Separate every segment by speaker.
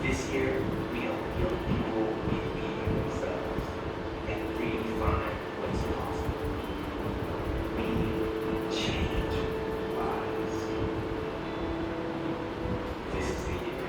Speaker 1: This year, we help young people believe in themselves and redefine what's possible. We change lives. This is the year.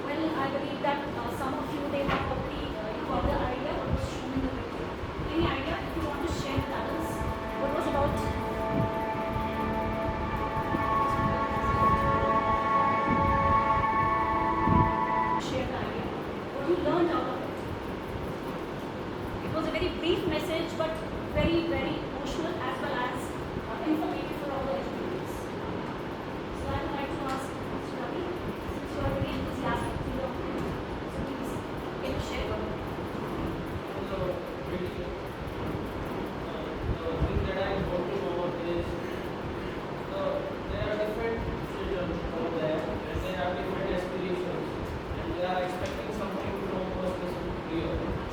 Speaker 2: Well, I believe that some of you they have already got the idea what was shown in the video. Any idea if you want to share with others? What was about? Share the idea. What you learned out of it. It was a very brief message, but very, very emotional as well as informative for all the educators. So I would like to ask Mr. Ravi, since you are very enthusiastic to learn, so please can you share your
Speaker 3: So, really, the thing that I want to know is there are different children over there and they have different aspirations and they are expecting something from a specific year. And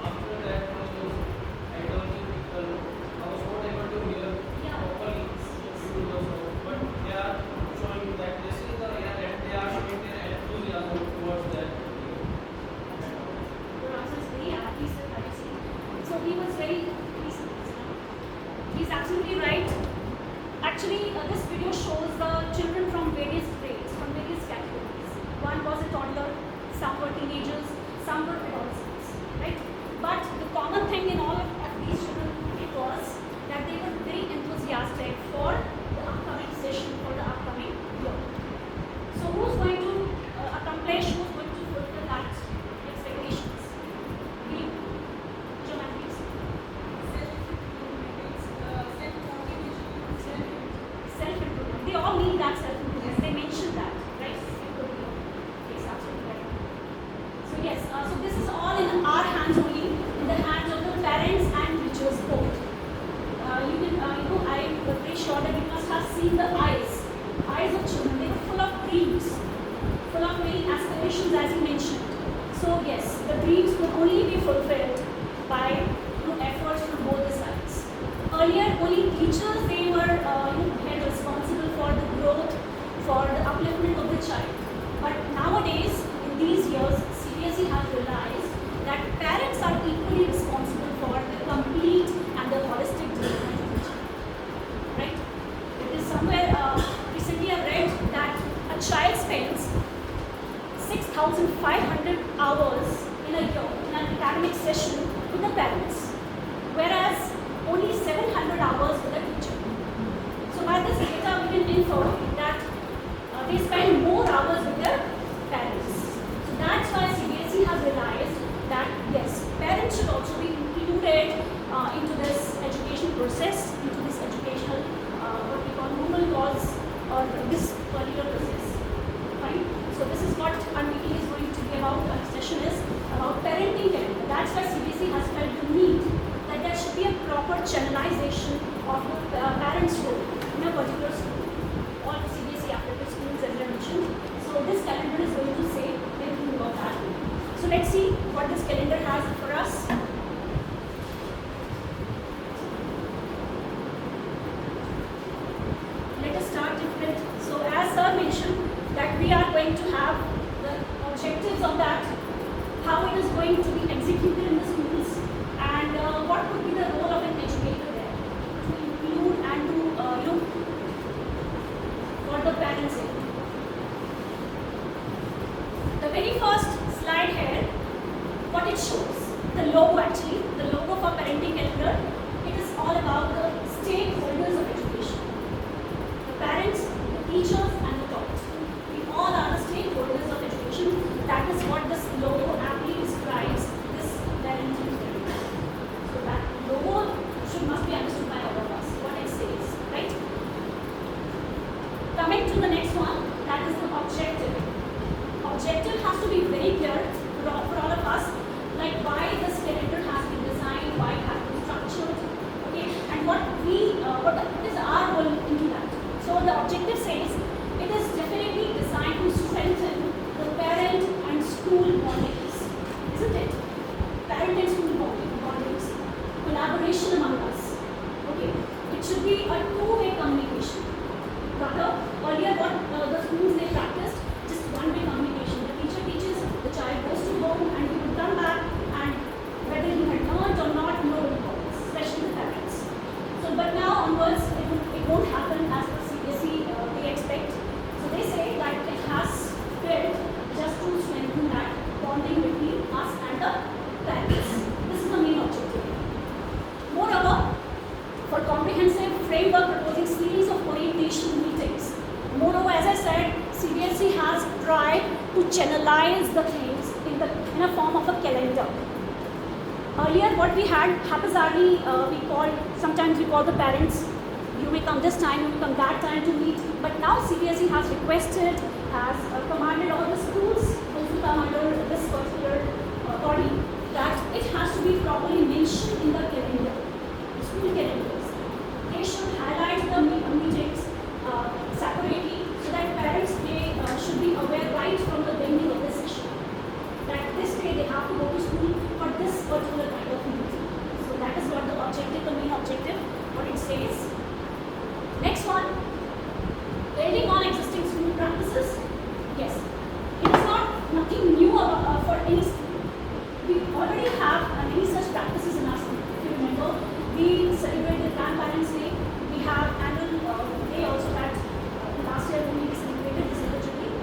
Speaker 3: after that, I don't think I was not able to hear properly due to the sound, but they are showing that this is the year and they are showing their enthusiasm towards that year.
Speaker 2: your answer is very aptly said, I see. So he was very he's absolutely right. Actually, this video shows the children from various grades, from various categories. One was a toddler, some were teenagers, some were adolescents, right? But the common thing in all of these children it was that they were very enthusiastic for the upcoming session, for the upcoming year. So who's going to accomplish, who's going to fulfill that expectations? We, Jaman, please. Self-improvement. They all need that self-improvement. They mentioned that, right? Yes, absolutely right. So yes, so this is all in our hands only, in the hands of the parents and teachers both. You can, I'm very sure that you must have seen the eyes of children. They were full of dreams, full of many aspirations, as you mentioned. So yes, the dreams could only be fulfilled by efforts from both the sides. Earlier, only teachers they were held responsible for the growth, for the upliftment of the child. But nowadays, in these years, CBSE has realized that parents are equally responsible for the complete and the holistic development of the child. Right? It is somewhere recently I read that a child spends 6,500 hours in a year in an academic session with the parents, whereas only 700 hours with the teacher. So by this data we can infer that they spend more hours with their parents. So that's why CBSE has realized that yes, parents should also be included into this education process, into this educational what we call normal calls or this particular process. Fine. So this is what our meeting is going to be about. Our session is about parenting calendar. That's why CBSE has felt the need that there should be a proper channelization of the parents' role in a particular school. All the CBSE affiliated schools, as I mentioned. So this calendar is going to say everything about that. So let's see what this calendar has for us. Let us start with, so as sir mentioned that we are going to have the objectives of that, how it is going to be executed in the schools, and what would be the role of an educator there to include and to collaboration among us. Okay, it should be a two-way communication. Rather, earlier what the schools they practiced, just one-way communication. The teacher teaches, the child goes to home, and he will come back, and whether he had learned or not, nobody knows, especially the parents. So, but now onwards, it won't happen as the CBSE they expect. So they say that it has failed just to strengthen that bonding between us and the parents. This is the main objective. Moreover, for comprehensive framework proposing series of orientation meetings. Moreover, as I said, CBSE has tried to channelize the things in a form of a calendar. Earlier, what we had haphazardly, sometimes we call the parents. You may come this time, you may come that time to meet. But now CBSE has requested, has commanded all the schools also come under this particular body that it has to be properly mentioned in the calendar, school calendars. They should highlight the meetings separately so that parents should be aware right from the beginning of the session that this day they have to go to school for this particular kind of meeting. So that is what the objective, the main objective, what it says. Next one, building on existing school practices. Yes, it is not nothing new for any school. We already have many such practices in our school. If you remember, we celebrate the Grandparents' Day. We have annual day also that last year only we celebrated December Jubilee.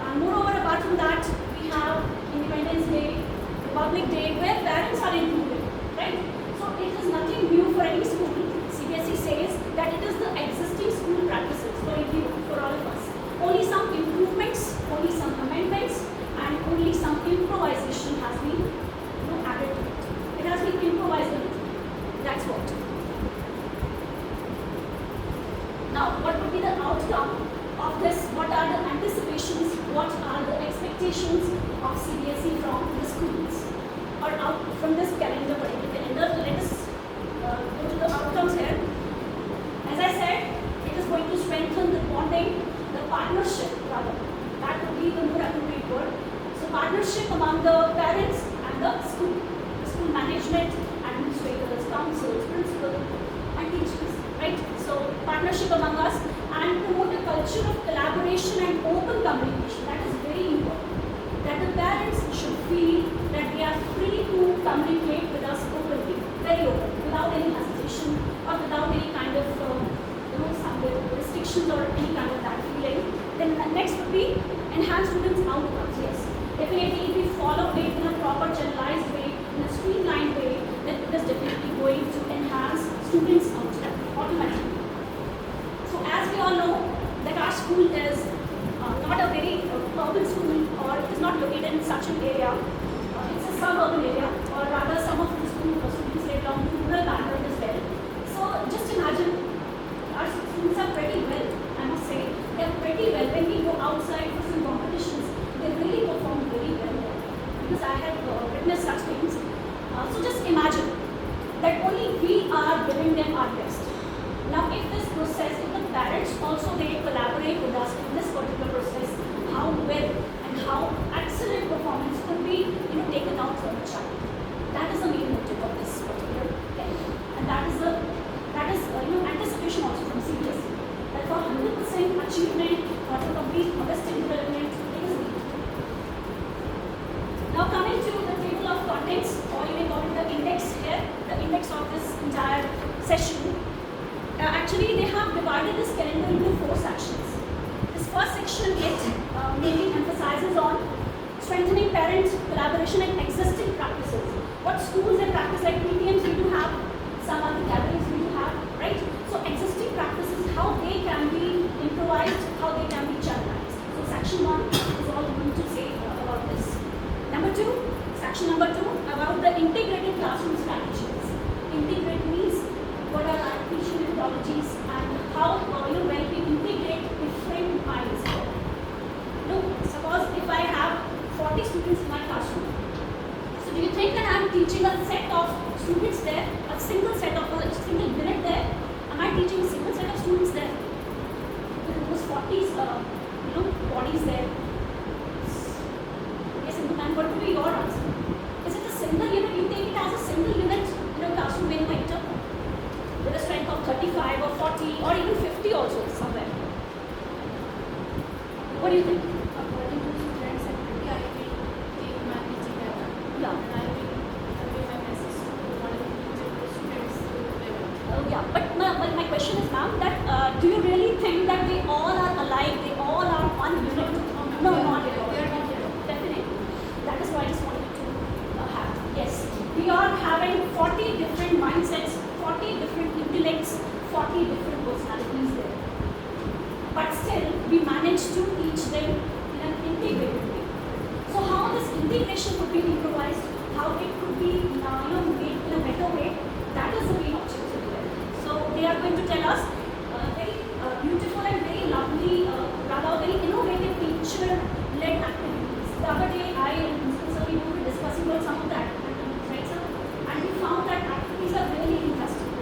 Speaker 2: And moreover, apart from that, we have Independence Day, Republic Day, where parents are included, right? So it is nothing new for any school. CBSE says that it is the existing school practices for review for all of us. Only some improvements, only some amendments, and only some improvisation has been added to it. It has been improvised a little. That's what. Now, what would be the outcome of this? What are the anticipations? What are the expectations of CBSE from the schools or out from this calendar, particular calendar? Let us go to the outcomes here. As I said, it is going to strengthen the bonding, the partnership rather. That would be the more appropriate word. So partnership among the parents and the school management, administrators, councils, principal, and teachers, right? So partnership among us and promote a culture of collaboration and open communication. That is very important. That the parents should feel that they are free to communicate with us openly, very open, without any hesitation or without any kind of some restrictions or any kind of that feeling. Then next would be enhance students' outcomes. Yes, definitely if we follow it in a proper channelized way, in a streamlined way, then it is definitely going to enhance students' outcome automatically. So as we all know that our school is not a very urban school, or it is not located in such an area. It's a suburban area, or rather some of the students they belong to rural background as well. So just imagine our students are pretty well, I must say. They are pretty well. When we go outside for some competitions, they really perform very well there. Because I have witnessed such things. So just imagine that only we are giving them our best. Now if this process, if the parents also they collaborate with us in this particular process, how well and how excellent performance could be taken out from the child. That is the main motive of this particular calendar. And that is anticipation also from CBSE. That for 100% achievement or to complete holistic development, it is needed. Now coming to the table of contents, or you may call it the index here, the index of this entire session. Actually, they have divided this calendar into 4 sections. This first section, it mainly emphasizes on strengthening parent collaboration and existing practices. What schools and practice like PTMs we do have, some other gatherings we do have, right? So existing practices, how they can be improvised, how they can be channelized. So section 1 is all going to say about this. Section number 2, about the integrated classroom strategies. Integrate means what are our teaching methodologies and how when we integrate different minds. Suppose if I have 40 students in my classroom, so do you think that I am teaching a set of students 35 or 40 or even 50 also somewhere. What do you think?
Speaker 4: According to students activity, I will take my teaching level.
Speaker 2: Yeah.
Speaker 4: And I will convey my message to one of the students level.
Speaker 2: Yeah, but my question is, ma'am, that do you really think that they all are alike? They all are one unit? No, not at all.
Speaker 4: They are not there.
Speaker 2: Definitely. That is why I just wanted to have. Yes, we are having 40 different mindsets, 40 different intellects, 40 different personalities there. But still, we manage to teach them in an integrated way. So how this integration could be improvised, how it could be made in a better way, that is the main objective here. So they are going to tell us very beautiful and very lovely, rather very innovative teacher-led activities. The other day, I and Mr. Sir, we were discussing about some of the activities, right, sir? And we found that activities are really interesting.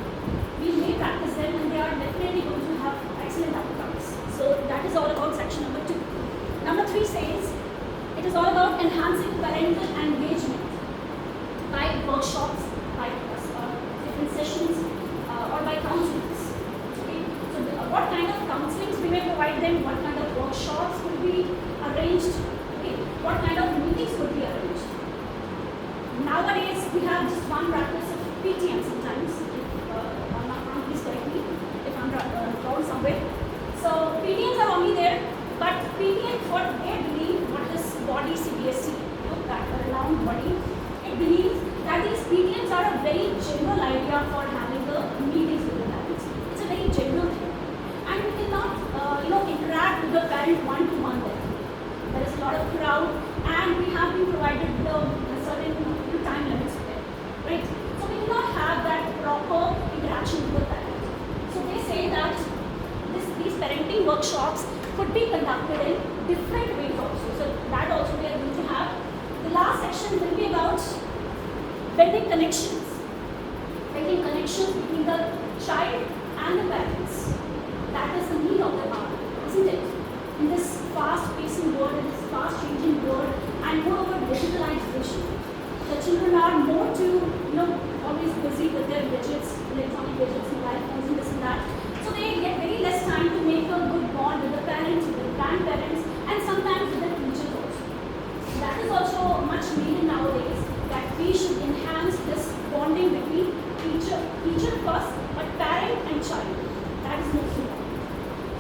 Speaker 2: We may practice them, and they are definitely going to have excellent outcomes. So that is all about section number 2. Number 3 says it is all about enhancing parental engagement by workshops, by different sessions, or by counselings. Okay? So what kind of counselings we may provide them, what kind of workshops could be arranged, okay? What kind of meetings could be arranged. Nowadays we have just one practice of PTM sometimes. If I'm not wrong, please correct me if I'm wrong somewhere. So PTMs are only there, but PTM, what they believe, what this body CBSE, that renowned body, it believes that these PTMs are a very general idea for having the meetings with the parents. It's a very general thing, and you cannot, interact with the parent one-to-one there. There is a lot of crowd, and we have been provided the certain time limits there, right? So we cannot have that proper interaction with the parent. So they say that these parenting workshops could be conducted in different ways also. So that also we are going to have. The last section will be about building connections. Building connections between the child and the parents. That is the need of the hour, isn't it? In this fast-pacing world, in this fast-changing world, and moreover digitalized vision, the children are more to, always busy with their gadgets, electronic gadgets, mobile phones, and this and that. So they get very less time to make a good bond with the parents, with the grandparents, and sometimes with the teachers also. That is also much needed nowadays, that we should enhance this bonding between teacher first, but parent and child. That is most important.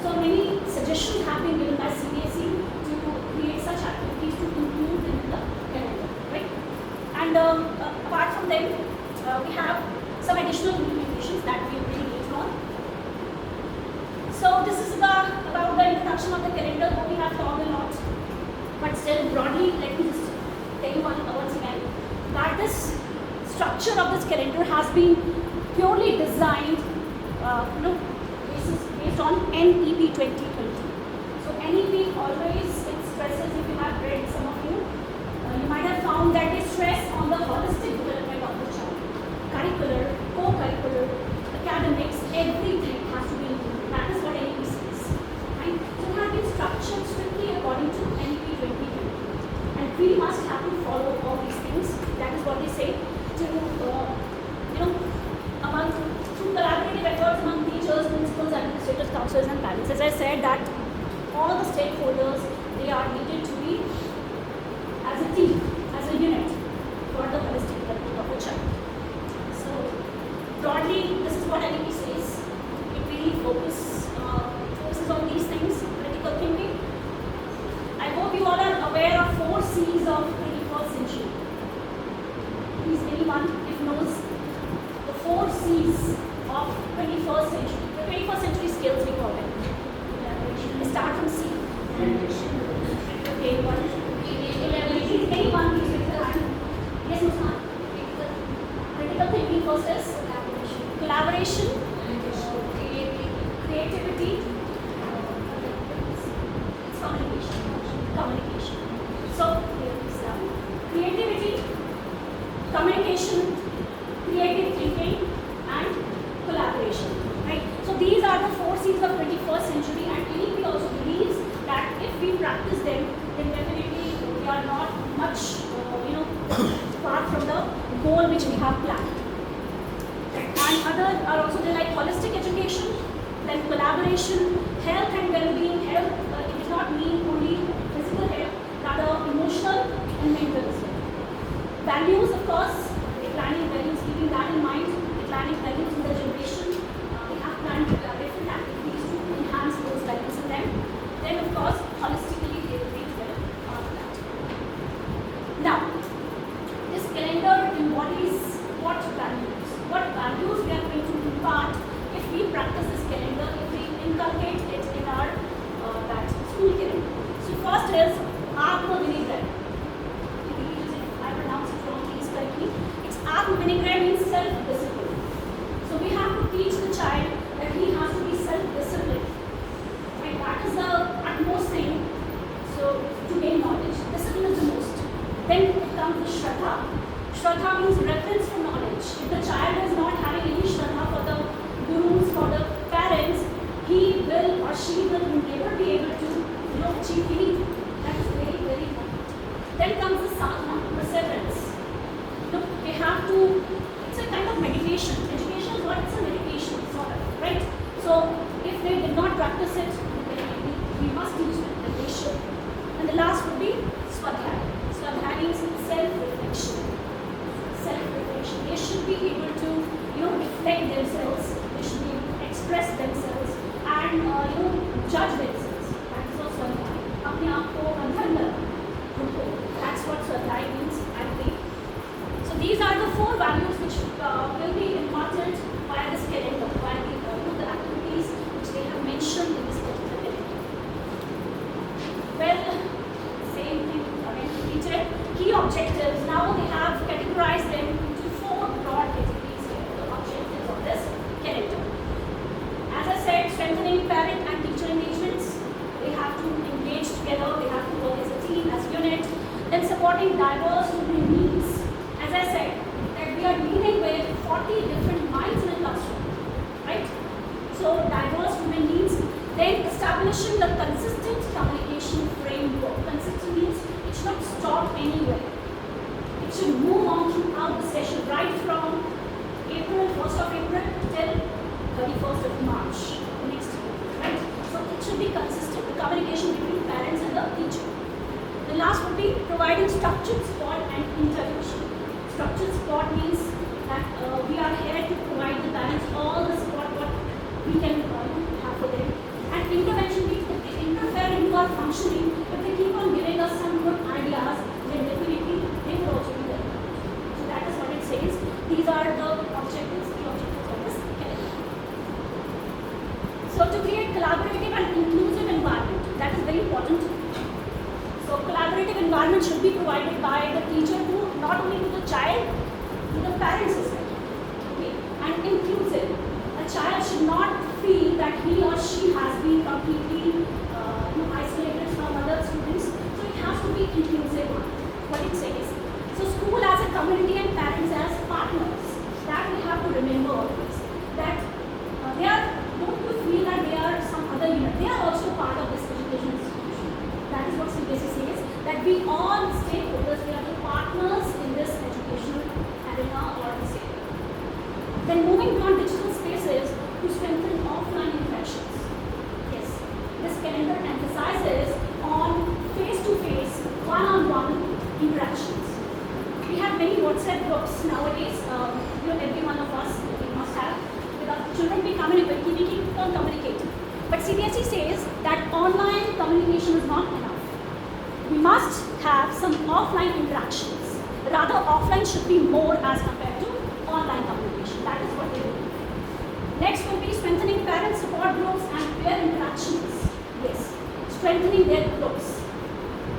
Speaker 2: So many suggestions have been given by CBSE to create such activities to include them in the calendar, right? And apart from them, we have some additional implementations that we will bring later on. So this is about the introduction of the calendar. We have talked a lot, but still broadly, let me just tell you once again that this structure of this calendar has been purely designed, based on NEP 2020. So NEP always stresses, if you have read, some of you, you might have found that they stress on the holistic development of the child. Curricular, co-curricular, academics, everything has to be included. That is what NEP says. Right? So it has been structured strictly according to NEP 2020. And we must have to follow all these things. That is what they say to, through collaborative efforts among teachers, principals, administrators, counselors, and parents. As I said, that all the stakeholders, they are needed to be as a team, as a unit for the holistic development of a child. So broadly, this is what NEP says. It really focuses on these things, critical thinking. I hope you all are aware of 4 C's of 21st century. Please, anyone if knows the 4 C's of 21st century. The 21st century skills we call them. Start from C. Okay, one. Anyone please raise their hand. Yes, Musman. Critical thinking first is collaboration, creativity, communication. So, creativity, communication, creative thinking, and collaboration. Right? So these are the 4 C's of 21st century, and NEP also believes that if we practice them, then definitely we are not much, far from the goal which we have planned. And other others are also there, like holistic education, then collaboration, health and well-being. Health, it does not mean only physical health, rather emotional and mental as well. Values, of course, declining values, keeping that in mind, declining values in the generation. We have planned different activities to enhance those values in them. Then, of course, holistically, they will be developed after that. Now, this calendar embodies what values? What values we are going to impart if we practice this calendar, if we inculcate it in our that school calendar. So first is Atma Vinigrai. If I pronounce it wrong, please correct me. It's Atma Vinigrai means self-discipline. So we have to teach the child that he has to be self-disciplined. Right? That is the utmost thing. So to gain knowledge, discipline is the most. Then it comes the Shraddha. Shraddha means reverence for knowledge. If the child is not having any Shraddha for the gurus, for the parents, he will or she will never be able to achieve anything. That is very, very important. Then comes the sadhana, perseverance. Look, they have to, it's a kind of meditation. Education is what? It's a meditation, sort of, right? So if they did not practice it, we must teach them that they should. And the last would be Swadhyaya. Swadhyaya means self-reflection. Self-reflection. They should be able to, reflect themselves. They should be able to express themselves and, judge themselves. That is what Swadhyaya. अपने आप को बंधन में रखो. That's what Swadhyaya means, I think. So these are the 4 values which will be imparted by this calendar, by the activities which they have mentioned in this particular calendar. Well, same thing again repeated. Key objectives. Now they have categorized them into 4 broad categories here, the objectives of this calendar. As I said, strengthening parent and teacher engagements. They have to engage together, they have to work as a team, as a unit. Then supporting diverse student needs. As I said, that we are dealing with 40 different minds in a classroom, right? So diverse student needs. Then establishing the consistent communication framework. Consistent means it should not stop anywhere. It should move on throughout the session, right from April, 1st of April till 31st of March next year, right? So it should be consistent, the communication between parents and the teacher. The last would be providing structured support and intervention. Structured support means that we are here to provide the parents all the support what we can have for them. And intervention means if they interfere into our functioning, if they keep on giving us some good ideas, then definitely they will also be there. So that is what it says. These are the objectives, the objectives of this calendar. So to create collaborative and inclusive environment, that is very important. So collaborative environment should be provided by the teacher to not only to the child, to the parents as well. Okay? And inclusive. A child should not feel that he or she has been completely isolated from other students. So it has to be inclusive one. What it says. So school as a community and parents as partners. That we have to remember always. That they are, don't you feel that they are some other unit. They are also part of this education institution. That is what CBSE says. That we all stakeholders, we are the partners in this educational arena or this area. Then moving beyond digital spaces to strengthen offline interactions. Yes, this calendar emphasizes on face-to-face, one-on-one interactions. We have many WhatsApp groups nowadays. Every one of us we must have. With our children, we keep on communicating. But CBSE says that online communication is not enough. We must have some offline interactions. Rather, offline should be more as compared to online communication. That is what they believe. Next will be strengthening parent support groups and peer interactions. Yes, strengthening their groups.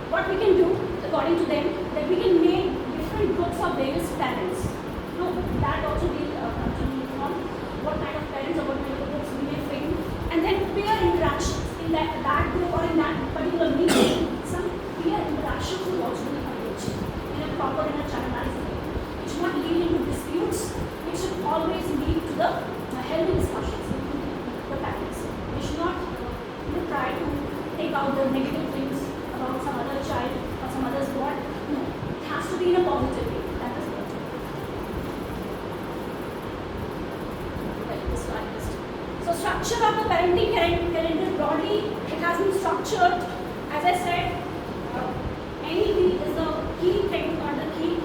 Speaker 2: What we can do, according to them, that we can make different groups of various parents. That also will continue on what kind of parents or what kind of groups we may frame. And then peer interactions. In that group or in that particular meeting, some peer interactions will also be arranged in a proper and a channelized way. It should not lead into disputes. It should always lead to the healthy discussions between the parents. We should not try to take out the negative structure of the parenting calendar broadly, it has been structured, as I said, NEP is the key thing or the key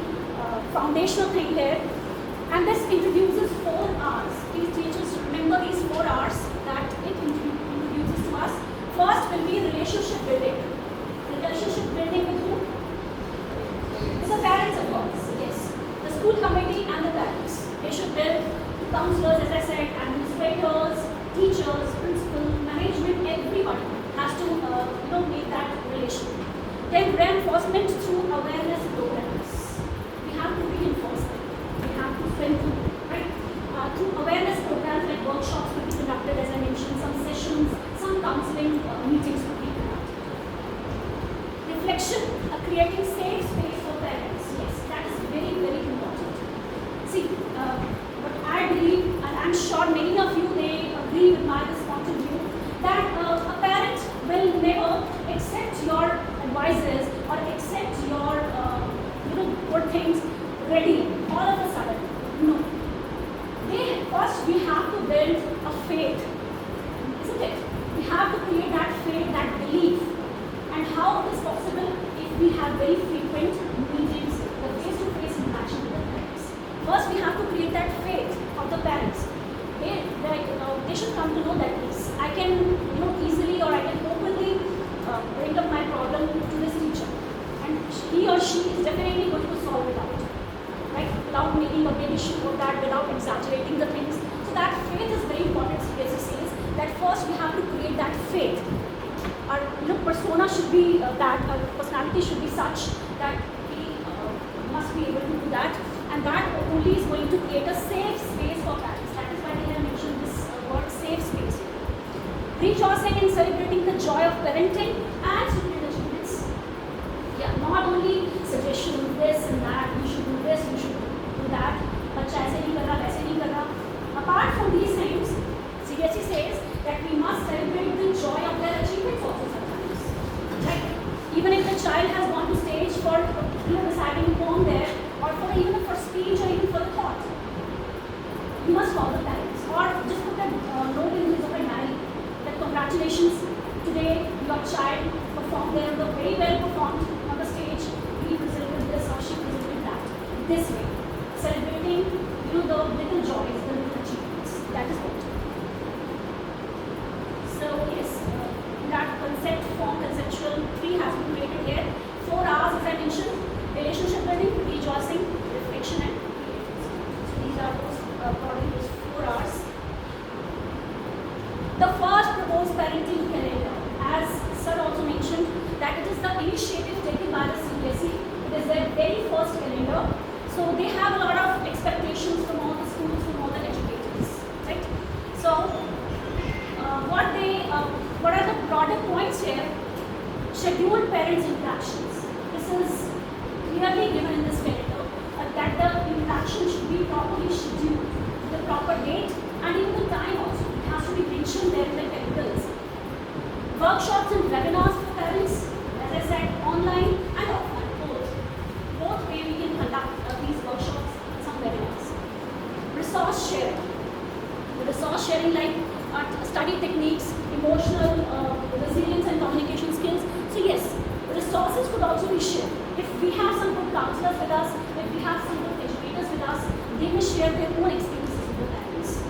Speaker 2: foundational thing here. And this introduces 4 R's. Please teachers remember these 4 R's that it introduces to us. First will be relationship building. Relationship building with who? With the parents, of course. Yes. The school committee and the parents. They should build counselors, as I said, administrators, teachers, principal, management, everybody has to make that relation. Then reinforcement through awareness programs. We have to reinforce them. We have to strengthen them, right? Through awareness programs like workshops will be conducted, as I mentioned, some sessions, some counseling meetings will be conducted. Reflection, creating safe space for parents. Yes, that is very, very important. See, what I believe, and I'm sure many of you may agree with my this point of view, that a parent will never accept your advices or accept your good things ready all of a sudden. No. First we have to build a faith, isn't it? We have to create that faith, that belief. And how it is possible if we have very frequent meetings, the face-to-face interaction with the parents. First we have to create that faith of the parents. They should come to know that yes, I can easily or I can openly bring up my problem to this teacher, and he or she is definitely going to solve it out, right? Without making a big issue of that, without exaggerating the things. So that faith is very important. CBSE says that first we have to create that faith. Our persona should be our personality should be such that we must be able to do that, and that only is going to create a safe space for parents. That is why they have mentioned this word safe space. Rejoicing and celebrating the joy of parenting and student achievements. Yeah, not only suggestions, this and that, you should do this, you should do that, बच्चा ऐसे नहीं कर रहा, वैसे नहीं कर रहा. Apart from these things, CBSE says that we must celebrate the joy of their achievements also sometimes. Right? Even if the child has gone to stage for reciting a poem there, or for even for speech or even for the thought, you must call the parents, or just put a note in his or her diary that congratulations, today your child performed there, the very well performed on the stage. He presented this or she presented that. This way, celebrating the little joys, the little achievements. That is what. So yes, that conceptual tree has been created here. 4 R's, as I mentioned: relationship building, rejoicing, reflection, and creativity. So these are those according to those 4 R's. The first proposed parenting calendar, as Sir also mentioned, that it is the initiative taken by the CBSE. It is their very first calendar. So they have a lot of expectations from all the schools, from all the educators, right? So what are the broader points here? Scheduled parents interactions. This is clearly given in this calendar that the interaction should be properly scheduled, the proper date, and even the time also. It has to be mentioned there in the calendars. Workshops and webinars for parents, as I said, online and offline, both way we can conduct these workshops and some webinars. Resource sharing. The resource sharing like study techniques, emotional resilience and communication skills. So yes, resources could also be shared. If we have some good counselors with us, if we have some good educators with us, they may share their own experiences with the parents.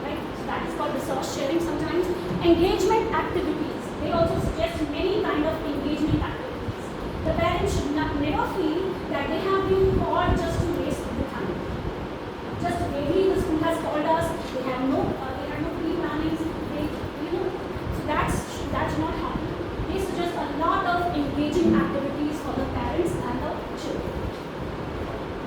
Speaker 2: Right? So that is called resource sharing sometimes. Engagement activities. They also suggest many kind of engagement activities. The parents should never feel that they have been called just to waste the time. Just maybe the school has called us, they have no pre-plannings, so that's not happening. They suggest a lot of engaging activities for the parents and the children.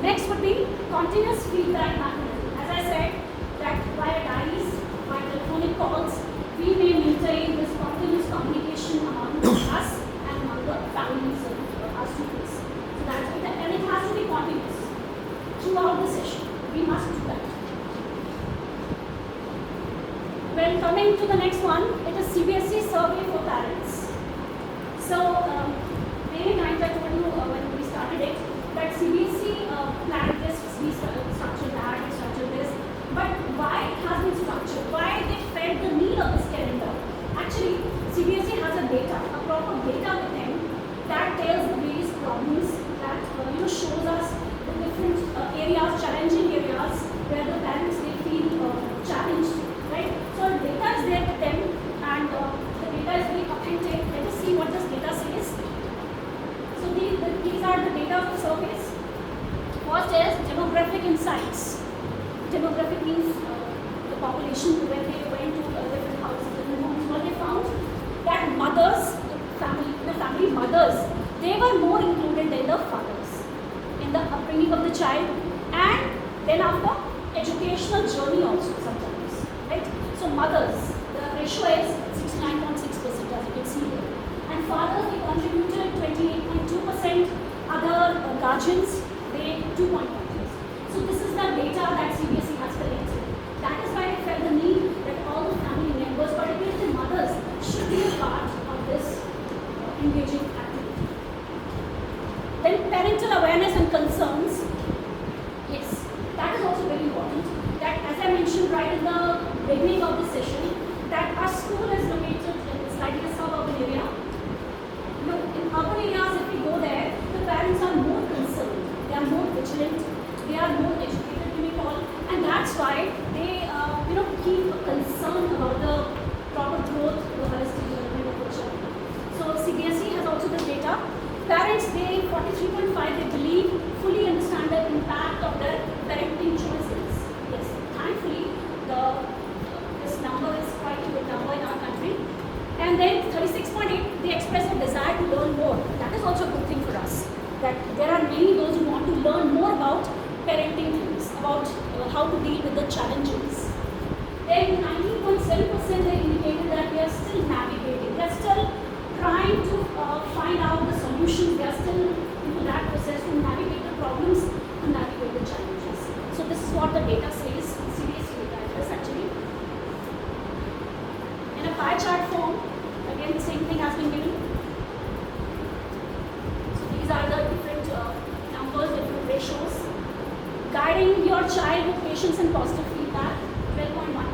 Speaker 2: Next would be continuous feedback mechanism. As I said, that via diaries, via telephonic calls, we may maintain this continuous communication among us and among the families of our students. So that's it, and it has to be continuous throughout the session. We must do that. Well, coming to the next one, it is CBSE survey for parents. So, many times I told you when we started it that CBSE planned this, we structured that, we structured this. But why it has been structured? Why they felt the need Then after, educational journey also sometimes, right? So mothers, the ratio is 69.6% as you can see here. And fathers, they contributed 28.2%. Other guardians, they 2.1%. So this is the data that CBSE has collected. That is why I felt the need that all the family members, particularly the mothers, should be a part of this engaging activity. Then parental awareness and concerns. Yes, that is also very important. That, as I mentioned right in the beginning of the session, that our school is located in slightly a suburban area. Look, in urban areas, if we go there, the parents are more concerned. They are more vigilant. They are more educated, we may call, and that's why they, keep a concern about the proper growth, the holistic development of the child. So CBSE has also this data. Parents, they 43.5, they believe fully understand the impact of their parenting choices. Yes, thankfully, this number is quite a good number in our country. And then 36.8, they express a desire to learn more. That is also a good thing for us. That there are many those who want to learn more about parenting things, about how to deal with the challenges. Then 19.7% they indicated that we are still navigating. They are still trying to find out the solutions. They are still into that process to navigate the problems, to navigate the challenges. So this is what the data says, CBSE data is actually. In a pie chart form, again the same thing has been given. So these are the different numbers, different ratios. Guiding your child with patience and positive feedback, 12.1%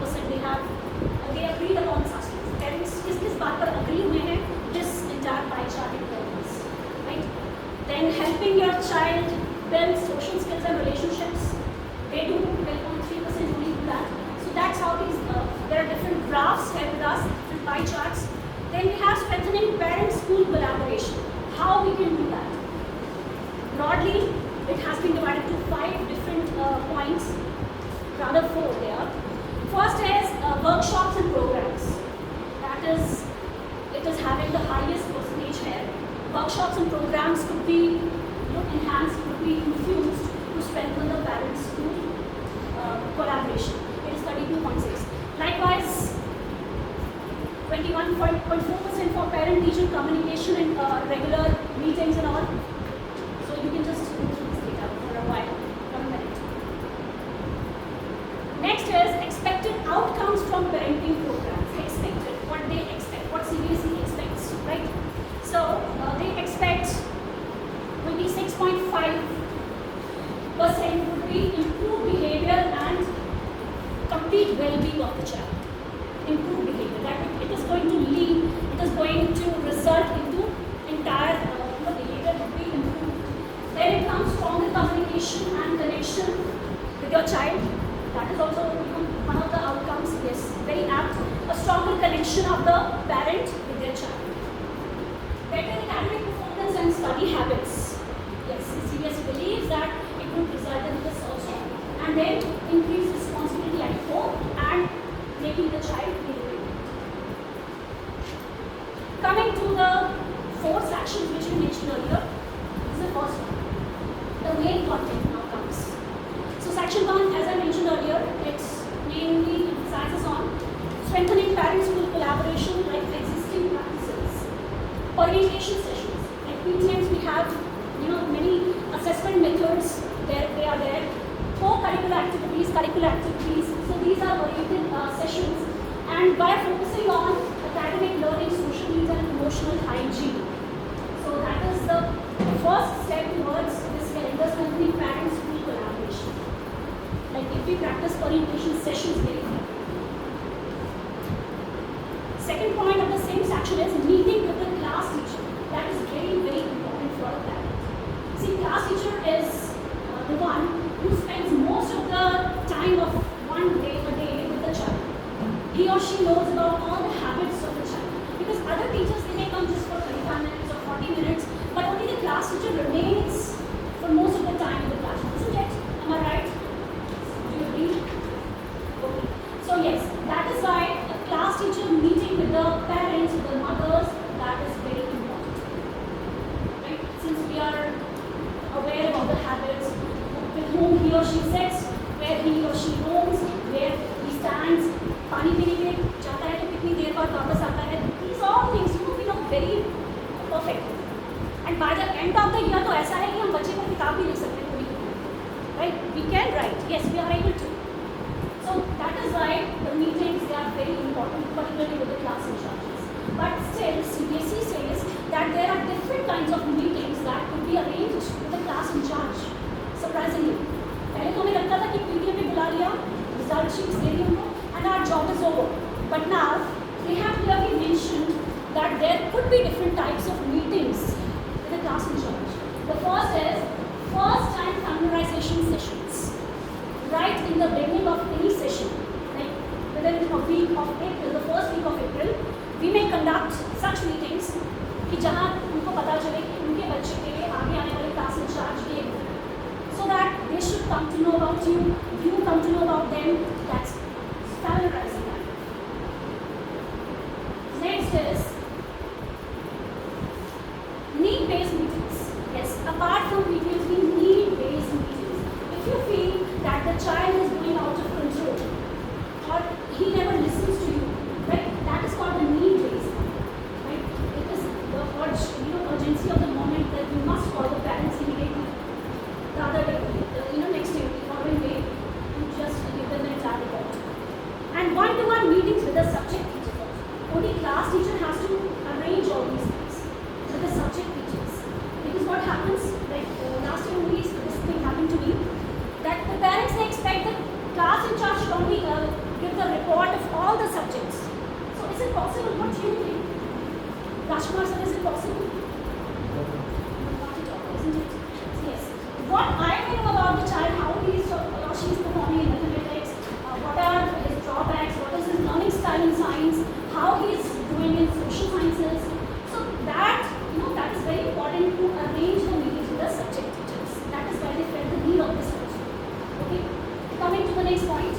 Speaker 2: they agreed upon such things. Parents किस बात पर agree हुए हैं, this entire pie chart involves, right? Then helping your child build social skills and relationships, they do 12.3% only do that. So that's how these, there are different graphs here with us, different pie charts. Then we have strengthening parent-school collaboration. How we can do that? Broadly, it has been divided to 5 different points, rather 4 there. First is workshops and programs. That is, it is having the highest percentage here. Workshops and programs could be enhanced, could be infused to strengthen the parent-school collaboration. It is 32.6. Likewise, 21.4% for parent-teacher communication in regular meetings and all. So you can just go through this data for a while, for a minute. Next is expected outcomes from parenting programs. Expected, what they expect, what CBSE expects, right? So they expect 26.5% would be improved behavior and complete well-being of the child. Improved behavior. That it is going to lead, it is going to result into entire behavior would be improved. Then it comes stronger communication and connection with your child. That is also one of the outcomes. Yes, very apt. A stronger connection of the parent with their child. Better academic performance and study habits. Yes, CBSE believes that it would result in this also. And then increase responsibility at home and making the child independent. Coming to the 4 sections which we mentioned earlier, this is the first one. The main content now comes. So section 1, as I mentioned earlier, it's mainly emphasizes on strengthening parent-school collaboration like existing practices. Orientation sessions. Like PTMs, we have many assessment methods. They are there. Co-curricular activities, curricular activities. So these are oriented sessions. And by focusing on academic learning, social needs, and emotional hygiene. So that is the first step towards this calendar strengthening parent-school collaboration. Like if we practice orientation sessions very well. Second point of the same section is meeting with the class teacher. That is very, very important for a parent. See, class teacher is the one who spends most of the time of one day a day with the child. He or she knows about all the habits of the child. Because other teachers, they may come just for 35 minutes or 40 minutes, but only the class teacher remains for most of the time in the classroom. Isn't it? Am I right? Do you agree? Okay. So yes, that is why a class teacher meeting with the parents, with the mothers, that is very important. Right? Since we are aware of the habits with whom he or she sits, where he or she roams, where he stands, पानी पीने के लिए जाता है तो कितनी देर बाद वापस आता है. These all things we know very perfect. And by the end of the year तो ऐसा है कि हम बच्चे को किताब भी लिख सकते हैं पूरी, right? We can write, yes, we are able to. So that is why the meetings, they are very important, particularly with the class in charges. But still, CBSE says that there are different kinds of meetings that could be arranged with the class in charge. Surprisingly, पहले तो हमें लगता था कि PTA में बुला लिया, result sheets दे दी उनको, and our job is over. But now they have clearly mentioned that there could be different types of meetings with the class in charge. The first is first-time familiarization sessions. Right in the beginning of any session, like within a week of April, the first week of April, we may conduct such meetings कि जहाँ उनको पता चले कि उनके बच्चे के लिए आगे आने वाले क्लास इंचार्ज ये हैं, so that they should come to know about you, you come to know about them. That's familiarizing that. Next is need-based meetings. Yes, apart from meetings, we need based meetings. If you feel that the child is going out of control or he never listens to you, right? That is called the need-based, right? It is the urgency of the moment that you must call the parents immediately. The other day, next day, the following day, you just give them the entire report. And one-to-one meetings with the subject teacher. Only class teacher has to arrange all these things with the subject teachers. Because what happens, like last year only this thing happened to me, that the parents, they expect the class in charge should only give the report of all the subjects. So is it possible? What do you think? Rajkumar sir, is it possible? Not at all, isn't it? Yes. What I know about the child, how he is or she is performing in mathematics, what are his drawbacks, what is his learning style in science, how he is doing in social sciences. So that, that is very important to arrange the meetings with the subject teachers. That is why they felt the need of this also. Okay. Coming to the next point.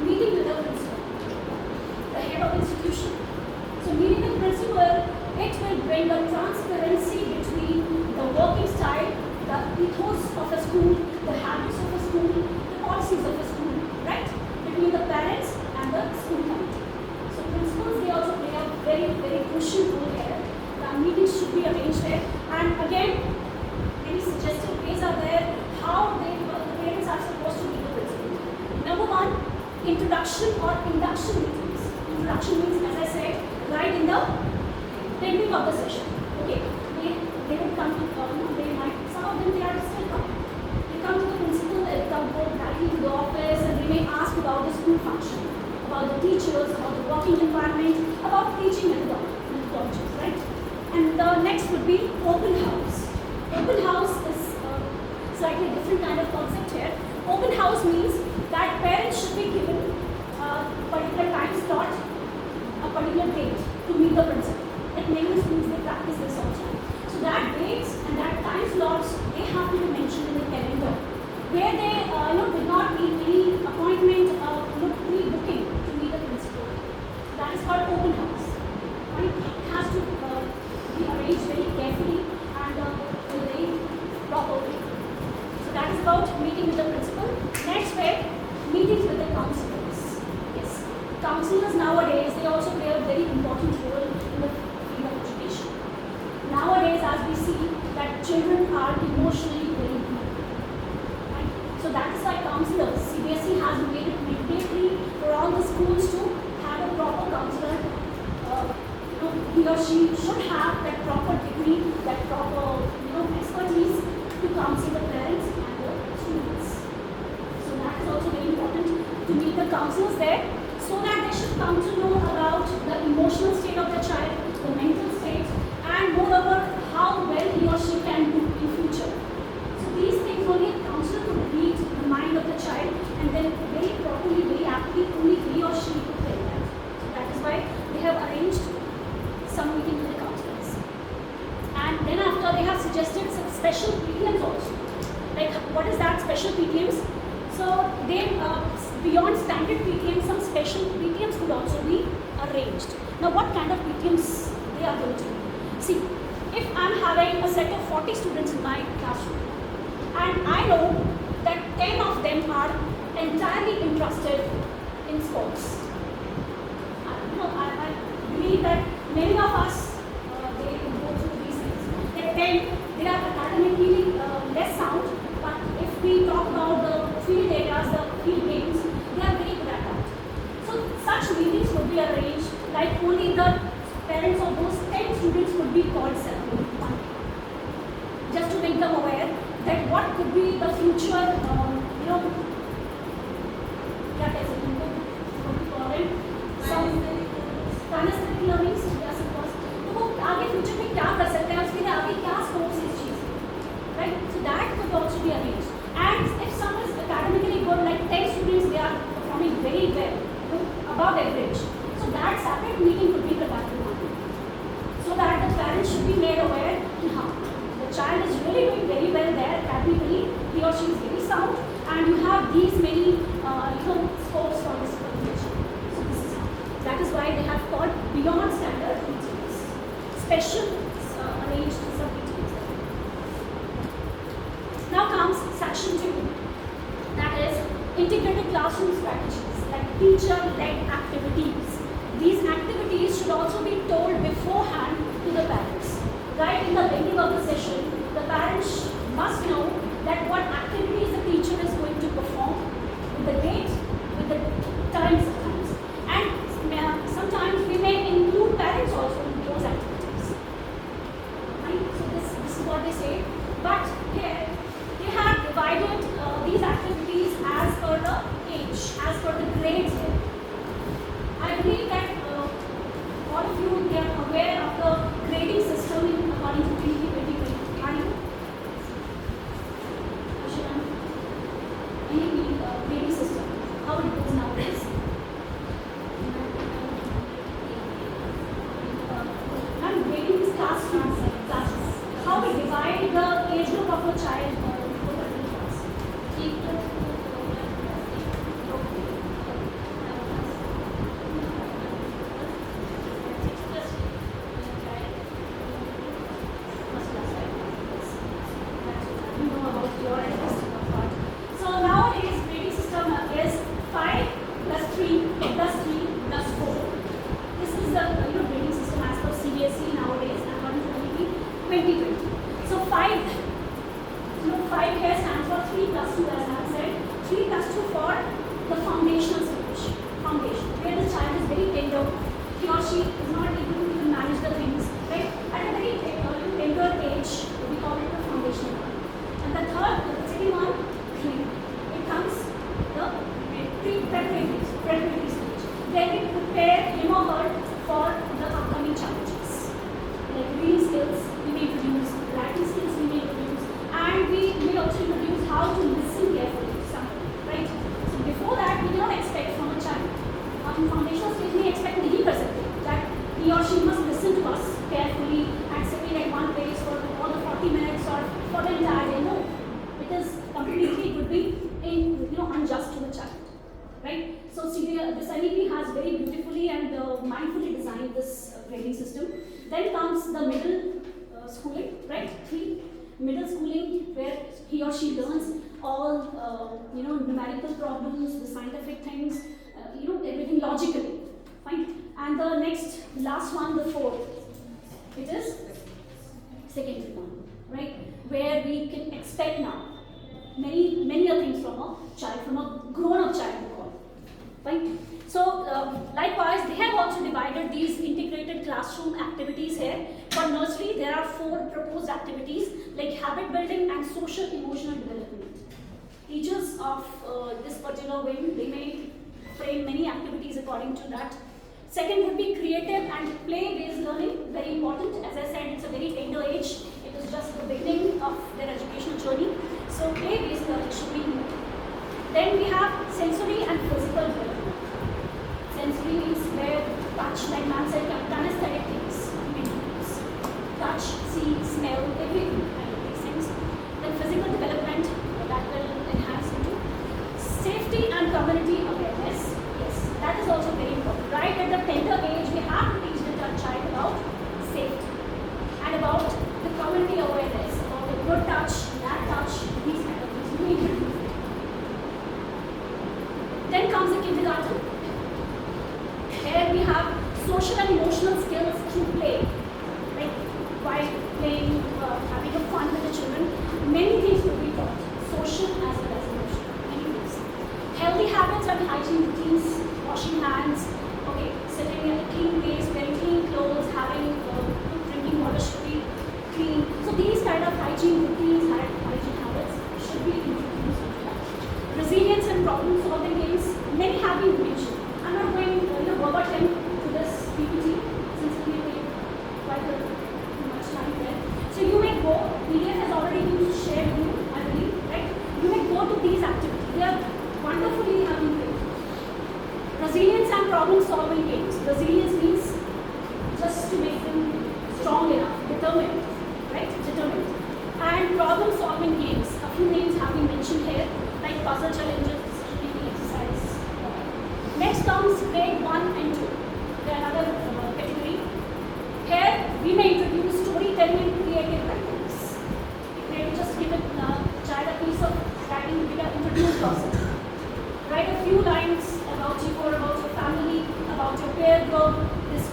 Speaker 2: Meeting with the principal, the head of institution. So meeting the principal, it will bring a transparency between the working style, the ethos of a school, the habits of a school, the policies of a school, right? Between the parents and the school committee. So principals, they also play a very, very crucial role here. The meetings should be arranged there. And again, many suggested ways are there how the parents are supposed to meet the principal. Number one, introduction or induction meetings. Introduction means, as I said, right in the beginning of the session. Okay, they would come to, they might, some of them, they are still coming. They come to the principal, they come go directly to the office, and they may ask about the school function, about the teachers, about the working environment, about teaching methodologies, right? And the next would be open house. Open house is slightly different kind of concept here. Open house means that parents should be given a particular time slot, a particular date to meet the principal. Like many schools, they practice this also. So that dates and that time slots, they have to be mentioned in the calendar, where they did not need any appointment, pre-booking to meet the principal. That is called open house. And it has to be arranged very carefully and in a very proper way. So that is about meeting with the principal. Next way, meetings with the counselors. Yes, counselors nowadays, they also play a very important role in the field of education. Nowadays, as we see that children are emotionally very weak. Right? So that is why counselors, CBSE has made it mandatory for all the schools to have a proper counselor. He or she should have that proper degree, that proper expertise to counsel the parents and the students. So that is also very important to meet the counselors there, so that they should come to know about the emotional state of the child, the mental state, and moreover how well he or she can do in future. So these things only a counselor could read the mind of the child, and then very properly, very aptly, only he or she could tell that. So that is why they have arranged some meeting with the counselors. And then after, they have suggested some special PTMs also. Like, what is that, special PTMs? So they, beyond standard PTMs, some special PTMs could also be arranged. Now, what kind of PTMs they are going to be? See, if I'm having a set of 40 students in my classroom, and I know that 10 of them are entirely interested in sports. I believe that many of us, they go through these things. They are academically less sound, but if we talk about the field areas, the field games, they are very good at that. So such meetings would be arranged, like only the parents of those 10 students would be called separately, just to make them aware that what could be the future, क्या कह सकते हैं उनको, some kinesthetic learnings, yes of course, तो वो आगे future में क्या कर सकते हैं, उसके लिए आगे क्या स्कोप है इस चीज़, right? So that could also be arranged. And if someone is academically good, like 10 students, they are performing very well, above average. So that separate meeting could be provided, so that the parents should be made aware that the child is really doing very well there academically, he or she is very sound, and you have these many scopes for this education. So this is how. That is why they have called beyond standard meetings, special arranged sub meetings. Now comes section 2, that is integrated classroom strategies, like teacher-led activities. These activities should also be told beforehand to the parents. Right in the beginning of the session, the parents must know that what activities the teacher is going to perform, with the date, with the times sometimes. And sometimes we may include parents also in those activities. Right? So this is what they say. But here, they have divided these activities as per the age, as per the grades here. I believe that all of you are aware of the grading system according to 2020. Are you? Any grading system? How it goes nowadays? I'm grading is classes. How we divide the age group of a child for the class? Then comes the middle schooling, right? Middle schooling, where he or she learns all numerical problems, the scientific things, everything logically. Fine. And the last one, the fourth, it is secondary one, right? Where we can expect now many things from a child, from a grown-up child, we call. Fine. So likewise, they have also divided these integrated classroom activities here. For nursery, there are 4 proposed activities like habit building and social emotional development. Teachers of this particular wing, they may frame many activities according to that. Second would be creative and play-based learning, very important. As I said, it's a very tender age. It is just the beginning of their educational journey. So play-based learning should be more. Then we have sensory and physical development. Sensory means where touch, like man said, kinesthetic things. Touch, see, smell, everything kind of these things. Then physical development, that will enhance into safety and community awareness. Yes, that is also very important. Right at the tender age, we have to teach the child about safety and about the community awareness, about the good touch, bad touch, these kind of things. We need to do. Then comes the kindergarten. Here we have social and emotional skills through play. Like while playing, having a fun with the children, many things will be taught, social as well as emotional, many things. Healthy habits and hygiene routines, washing hands, okay, sitting in a clean place, wearing clean clothes, having drinking water should be clean. So these kind of hygiene routines and hygiene habits should be introduced into that. Resilience and problem solving games, many have been mentioned. I'm not going verbatim to this PPT since we will take quite too much time there. So you may go, PDF has already been shared with you, I believe, right? You may go to these activities. They are wonderfully having great. Resilience and problem solving games. Resilience means just to make them strong enough, determined, right? Determined. And problem solving games. A few names have been mentioned here, like puzzle challenges, decision-making exercise. Next comes grade 1 and 2. They are another category. Here we may introduce storytelling and creative writings. Maybe just give a child a piece of writing, introduce yourself. Write a few lines about you or about your family, about your peer group, this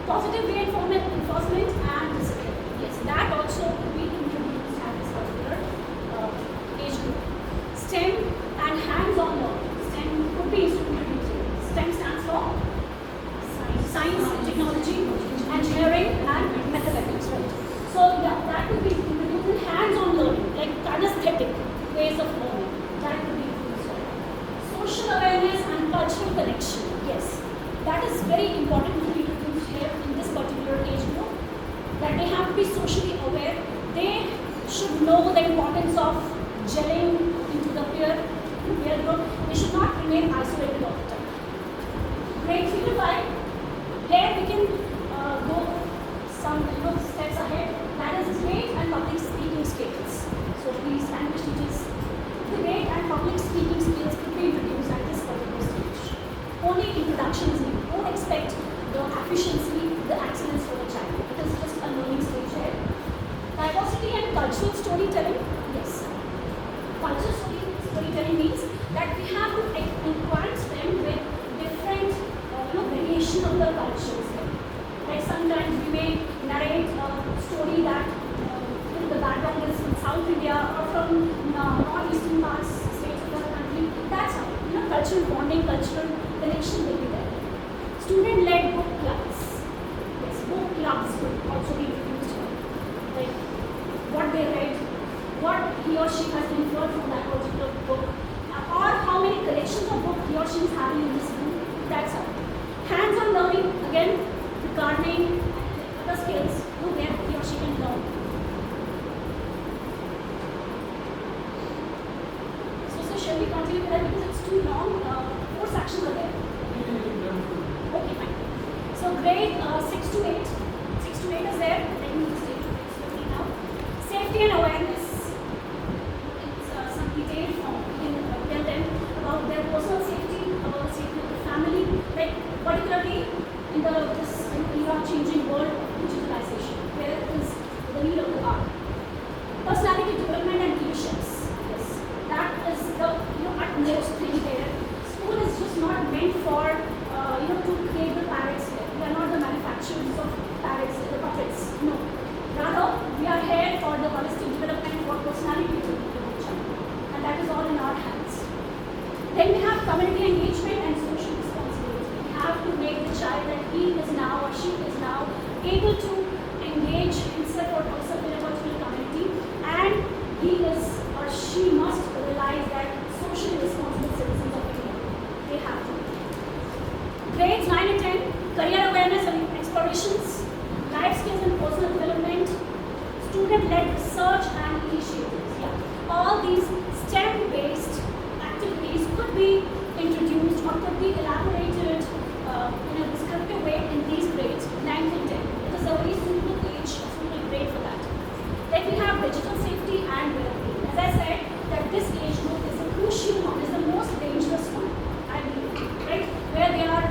Speaker 2: positive reinforcement and discipline. Yes, that also could be introduced at this particular age group. STEM and hands-on learning. STEM could be introduced. STEM stands for science, technology, engineering, and mathematics. Right? So yeah, that could be introduced in hands-on learning, like kinesthetic ways of learning. That could be introduced. Social awareness and cultural connection. Yes, that is very important to be introduced here in this particular age group. That they have to be socially aware. They should know the importance of gelling into the peer group. They should not remain isolated all the time. Grade 3 to 5. Here we can go some steps ahead. That is debate and public speaking skills. So please, language teachers, debate and public speaking skills could be introduced at this particular stage. Only introduction is needed. Don't expect the efficiency, the excellence for the child. It is just a learning stage here. Diversity and cultural storytelling. Yes. Cultural storytelling means that we have to encourage them with different variation of the cultures. Like sometimes we may narrate a story that the background is from South India or from northeastern parts, states of the country. That's how cultural bonding, cultural connection will be there. Student-led book clubs. Yes, book clubs will also be introduced here. Like what they read, what he or she has inferred from that particular book, or how many collections of books he or she is having in this book. That's how. Hands-on learning, again, the gardening, other skills, where he or she can learn. So shall we continue with that because it's too long? 4 sections are there. Okay, fine. So grade 6 to 8. 6 to 8 is there. Let me just take it slowly now. Safety and awareness. It's some detailed form. We can tell them about their personal safety, about the safety of the family, like particularly in this era-changing world of digitalization, where is the need of the hour. Personality development and leaderships. Yes, that is the utmost thing there. School is just not meant for to create the parrots here. We are not the manufacturers of parrots, the puppets. No. Rather, we are here for the holistic development for personality development, and that is all in our hands. Then we have community engagement and social responsibility. We have to make the child that he is now or she is now able to engage himself or herself in a particular community, and he is or she must realize that socially responsible citizens of India. They have to. Grades 9 and 10, career awareness and explorations, life skills and personal development, student-led research and initiatives. Yeah. All these STEM-based activities could be introduced or could be elaborated in a descriptive way in these grades, 9 and 10. It is a very suitable age, a suitable grade for that. Then we have digital safety and well-being. As I said, that this age group is a crucial one, is the most dangerous one, I believe, right? Where they are,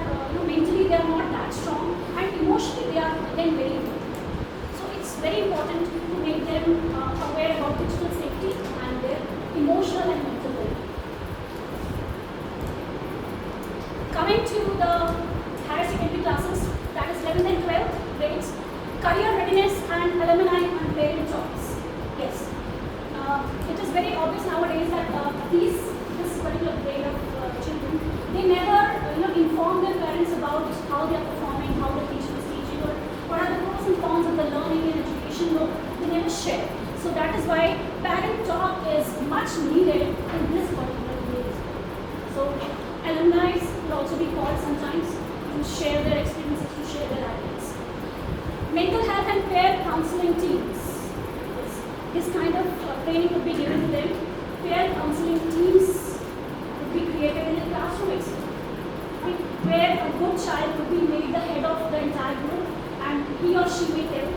Speaker 2: mentally they are not that strong, and emotionally they are then very weak. So it's very important to make them aware about digital safety and their emotional and mental well-being. Coming to the higher secondary classes, that is 11th and 12th grades, career readiness and alumni and parent talks. Yes, it is very obvious nowadays that this particular grade of children, they never inform their parents about how they are performing, how the teacher is teaching, or what are the pros and cons of the learning and education. No, they never share. So that is why parent talk is much needed in this particular grade. So alumni will also be called sometimes to share their experiences, to share their ideas. Mental health and peer counseling teams. This kind of training would be given to them. Peer counseling teams would be created in the classroom itself, where a good child would be made the head of the entire group, and he or she may tell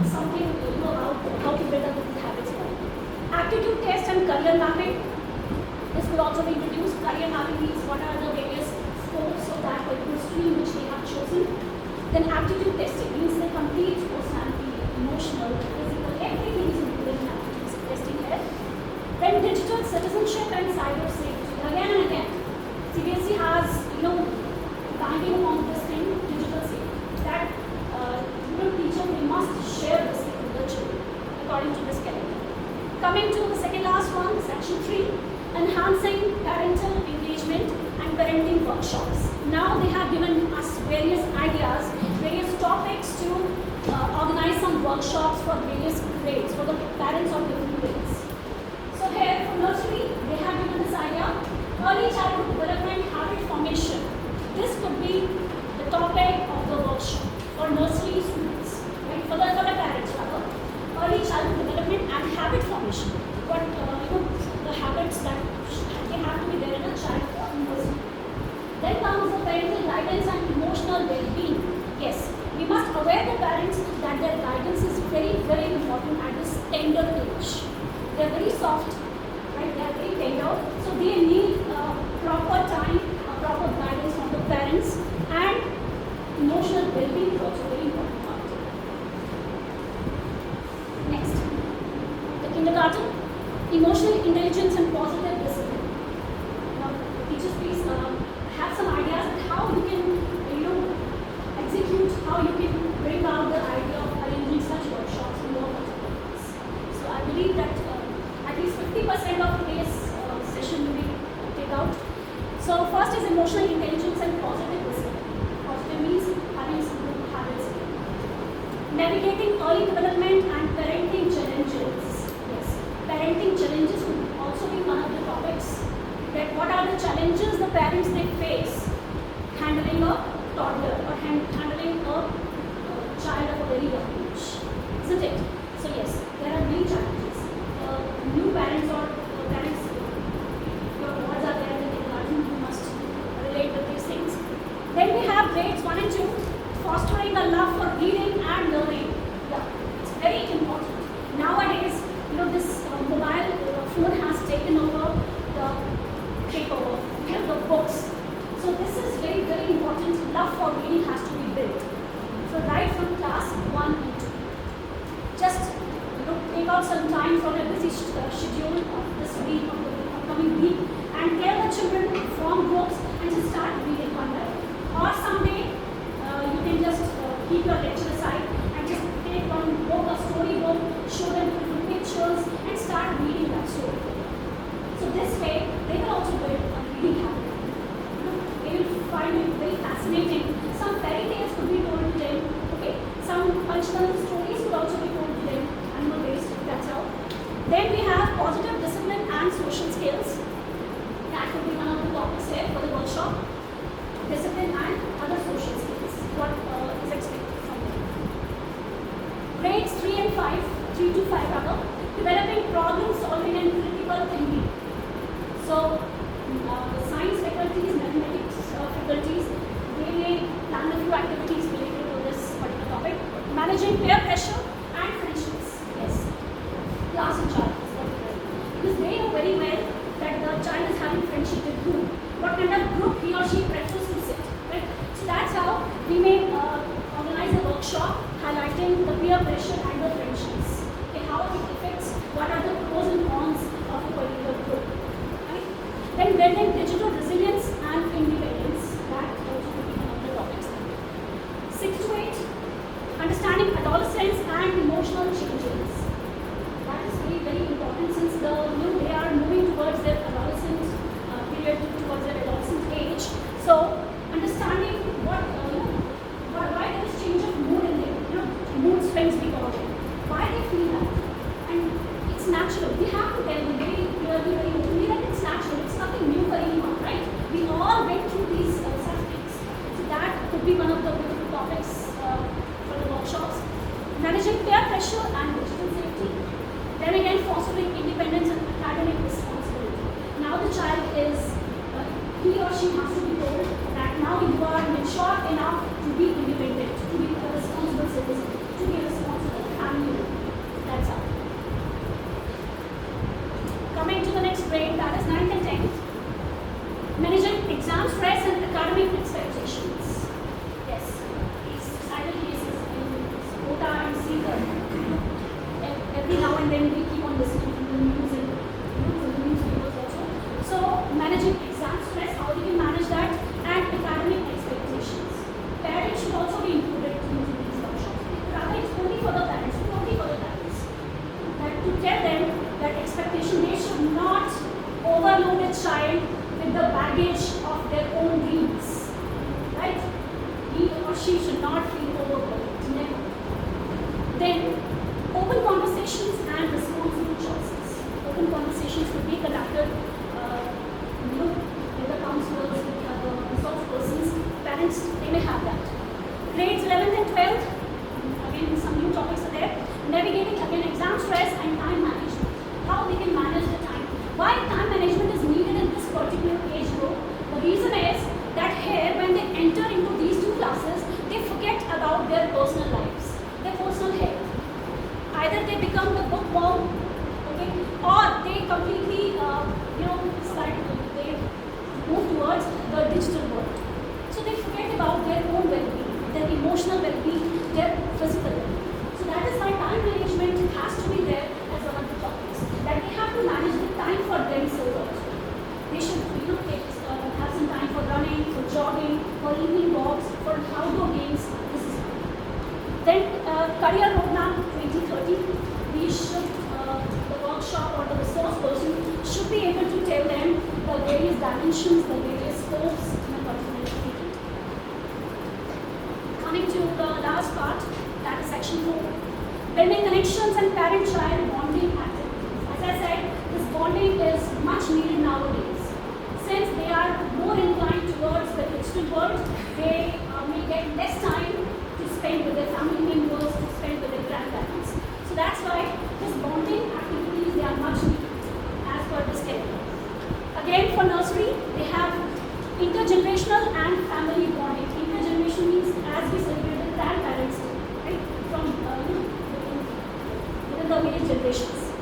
Speaker 2: something about how to build up good habits. Aptitude test and career mapping. This will also be introduced. Career mapping means what are the various scopes of that particular stream which they have chosen. Then aptitude testing means the complete personality, emotional, physical, everything is included in aptitude testing here. Then digital citizenship and cyber safety. Again and again, CBSE has banging upon this thing, digital safety. That teacher, they must share this with the children according to this calendar. Coming to the second last one, section 3, enhancing parental engagement and parenting workshops. Now they have given us various ideas, various topics to organize some workshops for various grades, for the parents of different grades. So here for nursery, they have given this idea, early childhood development habit formation. This could be the topic of the workshop for nursery students, right? For the parents rather. Early childhood development and habit formation. What the habits that they have to be there in a child nursery. Then comes the parental guidance and emotional well-being. Yes, we must aware the parents that their guidance is very, very important at this tender age. They are very soft, right? They are very tender, so they need proper time, proper guidance from the parents, and emotional well-being is also very important part. Next, the kindergarten, emotional intelligence and positive discipline. Now, teachers, please have some ideas on how you can, execute, how you can bring out the idea of arranging such workshops in your particular class. So I believe that at least 50% of today's session will be take out. So first is emotional intelligence and positive discipline. Positive means having some good habits. Navigating early development and parenting challenges. Yes, parenting challenges would also be one of the topics. That what are the challenges the parents they face handling a toddler or handling a child of a very young age, isn't it? So yes, there are many challenges. New parents or parents, your boys are there in the kindergarten, you must relate with these things. Then we have grades 1 and 2, fostering a love for reading and learning. Yeah, it's very important. Nowadays, this mobile phone has taken over the paperwork, the books. So this is very, very important. Love for reading has to be built. So right from class 1 and 2. Just take out some time from a busy schedule of this week, of the upcoming week, and tell the children to form groups and just start reading one by one. Or someday you can just keep your lecture aside and just take one book, a story book, show them different pictures, and start reading that story. So this way, they will also build a reading habit. They will find it very fascinating. Some fairy tales could be told to them. Okay, some cultural stories could also be told to them. Animal based, that's how. Then we have positive discipline and social skills. That could be one of the topics here for the workshop. Discipline and other social skills. What is expected from them. Grades 3 and 5, 3 to 5 rather, developing problem solving and critical thinking. So the science faculties, mathematics faculties, they may plan a few activities related to this particular topic. Managing peer pressure and friendships. Yes. Class and child is what we do. Because they know very well that the child is having friendship with whom. What kind of group he or she prefers to sit. Right? So that's how we may organize a workshop highlighting the peer pressure and the friendships. Okay, how it affects, what are the pros and cons of a particular group. Right? Then building digital resilience and independence. he or she has to be told that now you are mature enough to be independent, to be a responsible citizen, to be a responsible family member. That's all. Coming to the next grade, that is 9th and 10th. Managing exam stress and academic expectations. Yes, these societal cases in Kota and Seeker. Every now and then we keep on listening to the news and from the newspapers also. So managing exam stress, how do you manage that, and academic expectations. Parents should also be included into these workshops. Rather, it's only for the parents, only for the parents. That to tell them that expectation, they should not overload a child with the baggage of their own dreams. Right? He or she should not feel overwhelmed. Never. Then, open conversations and responsible choices. Open conversations could be conducted, with the counselors, with the resource persons. Parents, they may have that. Grades 11th and 12th, again some new topics are there. Navigating again exam stress and time management. How they can manage the time. Why time management is needed in this particular age group? The reason is that here, when they enter into these two classes, they forget about their personal lives, their personal health. Either they become the bookworm, okay, or they completely, they move towards the digital world. So they forget about their own well-being, their emotional well-being, their physical well-being. So that is why time management has to be there as one of the topics. That they have to manage the time for themselves also. They should, have some time for running, for jogging, for evening walks, for outdoor games. This is how. Then career roadmap 2030. We should, the workshop or the resource person should be able to tell them the various dimensions, the various scopes in a particular field. Coming to the last part, that is section 4. Building connections and parent-child bonding activities. As I said, this bonding is much needed nowadays. Since they are more inclined towards the digital world, they may get less time to spend with their family members, to spend with their grandparents. So that's why this bonding activities, they are much needed as per this schedule. Again, for nursery, they have intergenerational and family bonding. Intergeneration means as we celebrate the grandparents, right? From within the various generations.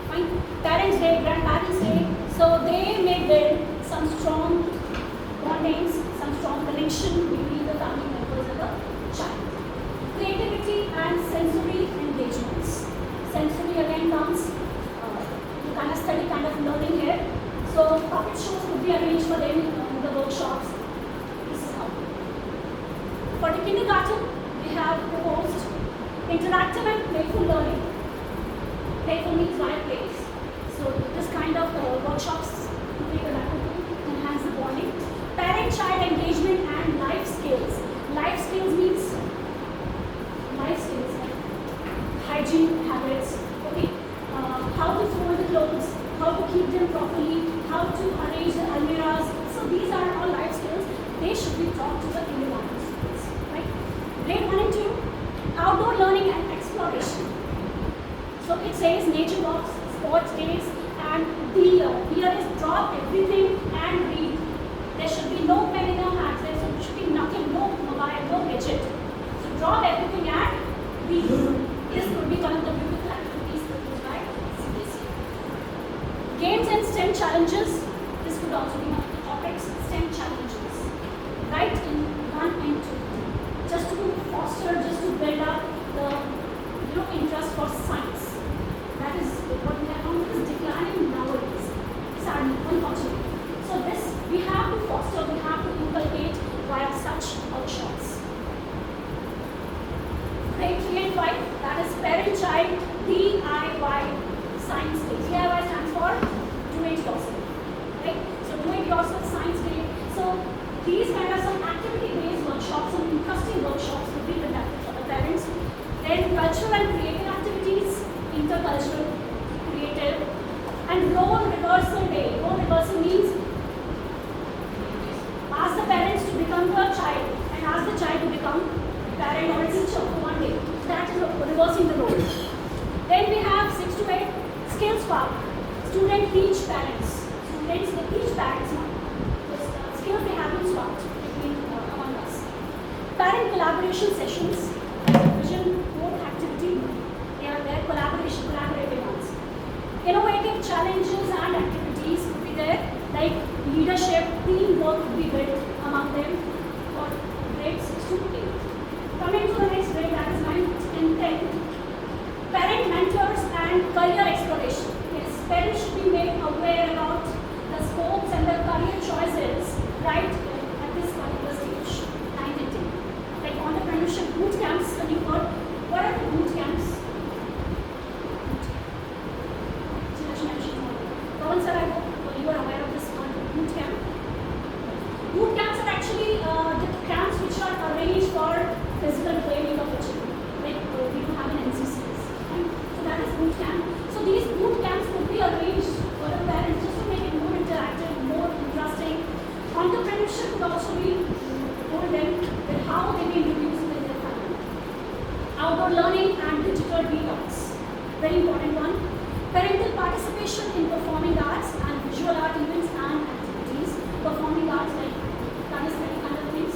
Speaker 2: Fine. Parents' Day, Grandparents' Day. So they may build some strong bondings, some strong connection between the family members and the child. Creativity and sensory engagements. Sensory again comes kind of study, kind of learning here. So puppet shows could be arranged for them in the workshops. This is how. For the kindergarten, we have proposed interactive and playful learning. Playful means while plays. So this kind of workshops could be conducted to enhance the bonding. Parent-child engagement and life skills. Life skills means life skills like hygiene habits, okay, how to fold the clothes, how to keep them properly, how to arrange the almirahs. So these are all life skills. They should be taught to the kindergarten students, right? Grade 1 and 2, outdoor learning and exploration. So it says nature walks, sports days, and here is drop everything and read. There should be no pen in your hands. There should be nothing, no mobile, no gadget. So drop everything and read. This would be one of the beautiful activities proposed by CBSE. Games and STEM challenges. This could also be one of the topics. STEM challenges, right in 1 and 2, just to foster, just to build up the interest for science. That is what we have found is declining nowadays. Sadly, unfortunately. So this we have to foster, we have to inculcate via such workshops. Grade 3 and 5, that is parent-child DIY science day. DIY stands for do it yourself. Right? So do it yourself science day. So these kind of some activity-based workshops, some interesting workshops will be conducted for the parents. Then cultural and creative activities, intercultural, creative, and role reversal day. Role reversal means ask the parents to become a child and ask the child to become a parent or a teacher for one day. That is reversing the role. Then we have 6 to 8 skills spark. Student teach parents. Students they teach parents now. So collaboration sessions, vision board activity. They are there, collaborative ones. Innovative challenges and activities could be there, like leadership, teamwork could be built among them for grade 6 to 8. Coming to the next grade, that is 9th and 10th. Parent mentors and career exploration. Yes, parents should be made aware about the scopes and the career choices right at this particular stage, 9 and 10. Like entrepreneurship boot camps, when you heard, what are the boot camps? Pawan sir, I hope you are aware of this boot camp. Boot camps are actually the camps which are arranged for physical training of the children. Like we do have an NCCs. Right? So that is boot camp. So these boot camps could be arranged for the parents just to make it more interactive, more interesting. Entrepreneurship could also be told them that how they may introduce it in their family. Outdoor learning and digital detox. Very important one. Parental participation in performing arts and visual art events and activities. Performing arts like kinesthetic kind of things,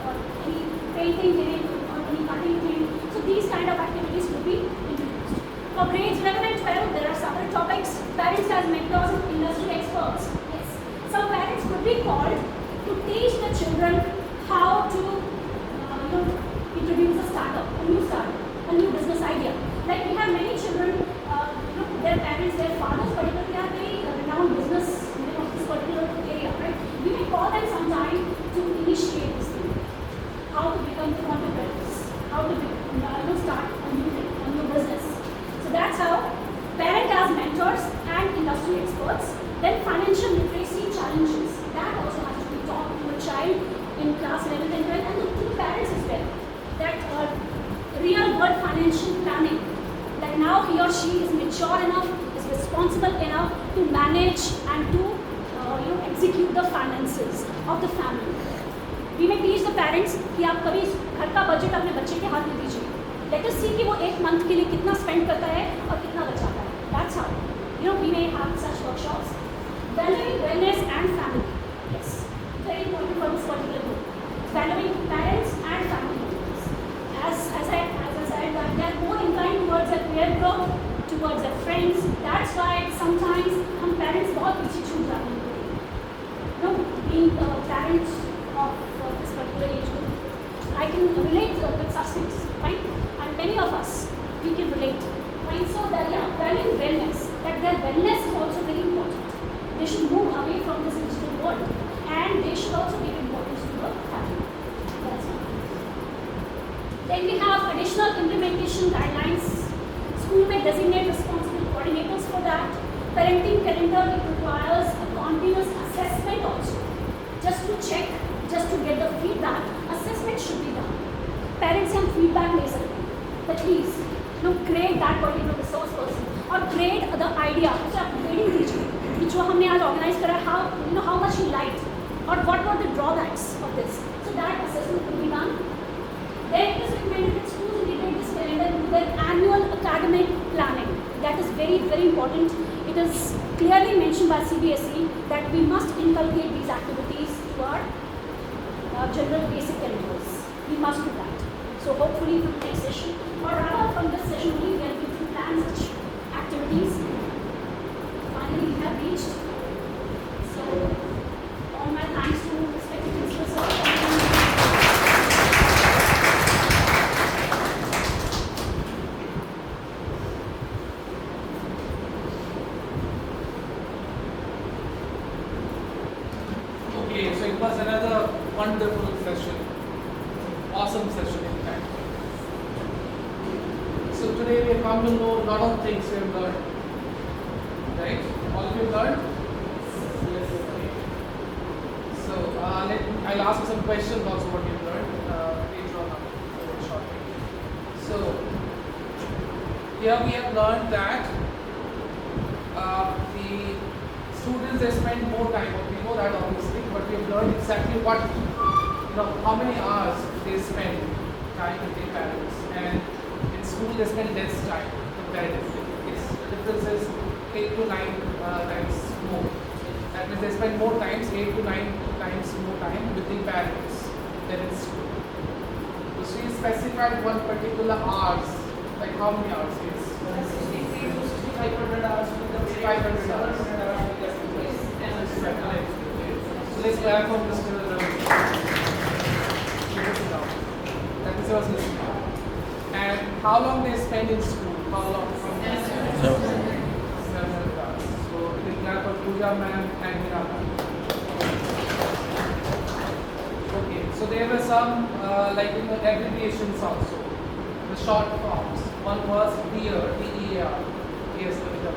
Speaker 2: or any painting thing, or any cutting thing. So these kind of activities could be introduced. For grades 11 and 12, there are several topics. Parents as mentors and industry experts. Yes. Some parents could be called to teach the children how to introduce a startup, a new business idea. Like we have many children, their parents, their fathers particularly are very renowned business of this particular area, right? We may call them sometime to initiate this thing. How to become entrepreneurs, how to start a new business. So that's how parent as mentors and industry experts. Then financial literacy challenges. That also has to be taught to a child in class 11 and 12 and to the parents as well. That real world financial planning. That now he or she is mature enough, is responsible enough to manage and to execute the finances of the family. We may teach the parents कि आप कभी घर का budget अपने बच्चे के हाथ में दीजिए. Let us see कि वो एक मंथ के लिए कितना स्पेंड करता है और कितना बचाता है. That's how we may have such workshops. Valuing wellness and family. Yes, very important for this particular group. Valuing parents and family members. As I said, that they are more inclined towards their peer group, towards their friends. That's why sometimes हम parents बहुत पीछे छूट जाते हैं. Being parents of this particular age group, I can relate with such things, right? And many of us, we can relate, right? So that valuing wellness, that their wellness is also very important. They should move away from this digital world, and they should also give importance to the family. That's all. Then we have additional implementation guidelines. School may designate responsible coordinators for that. Parenting calendar, it requires a continuous assessment also. Just to check, just to get the feedback, assessment should be done. Parents हम feedback ले सकते हैं. That please, grade that particular resource person or grade the idea. So आप grading दीजिए कि जो हमने आज organize करा, how much you liked or what were the drawbacks of this. So that assessment will be done. Then it is recommended that schools integrate this calendar into their annual academic planning. That is very, very important. It is clearly mentioned by CBSE that we must inculcate these activities to our general basic calendars. We must do that. So hopefully from the next session, or rather from this session only, we are going to plan such activities. Finally, we have reached. So all my thanks to respected principal sir.
Speaker 3: Okay, so it was another wonderful session, awesome session in fact. So today we have come to know a lot of things we have learned, right? All of you have learned? Yes. Okay. So I'll ask some questions also what you've learned later on shortly. So here we have learned that the students, they spend more time, we know that obviously, but we have learned exactly what, how many hours they spend time with their parents, and in school they spend less time comparatively. The difference is 8 to 9 times more. That means they spend more times, 8 to 9 times more time with their parents than in school.
Speaker 5: she specified one particular hours, like how many hours? Yes.
Speaker 3: 500 hours with the
Speaker 5: 500 hours.
Speaker 3: 700 hours with the
Speaker 5: So let's clap for Mr. That is what listening. And how long they spend in school? How long? 700 hours. So it is clap for Pooja ma'am and Meera ma'am. Okay, so there were some like in the abbreviations also, the short forms. One was DEAR, DEAR. Yes, Kavita.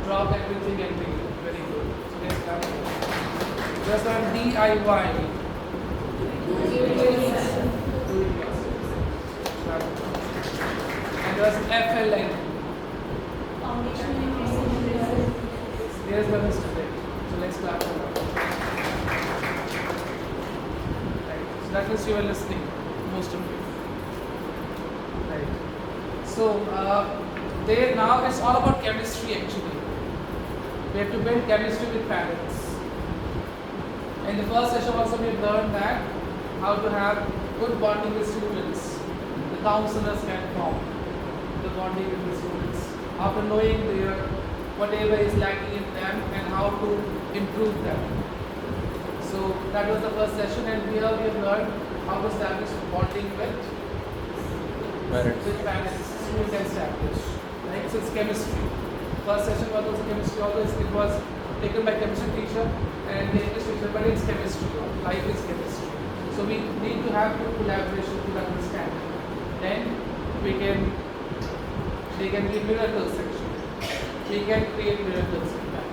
Speaker 5: Drop everything and read. Very good. So let's start. There's one DIY. And there's FLN. There's the mistake. So let's clap for that. Right. So that means you are listening, most of you. Right. So there now it's all about chemistry actually. We have to build chemistry with parents. In the first session also we have learned that how to have good bonding with students. The counselors can form the bonding with the students after knowing their whatever is lacking in them and how to improve them. So that was the first session, and here we have learned how to establish bonding with parents. You can establish. Right? So it's chemistry. First session was also chemistry, although it was taken by chemistry teacher and the English teacher, but it's chemistry. Life is chemistry. So we need to have good collaboration to understand. Then they can be miracles actually. We can create miracles in that.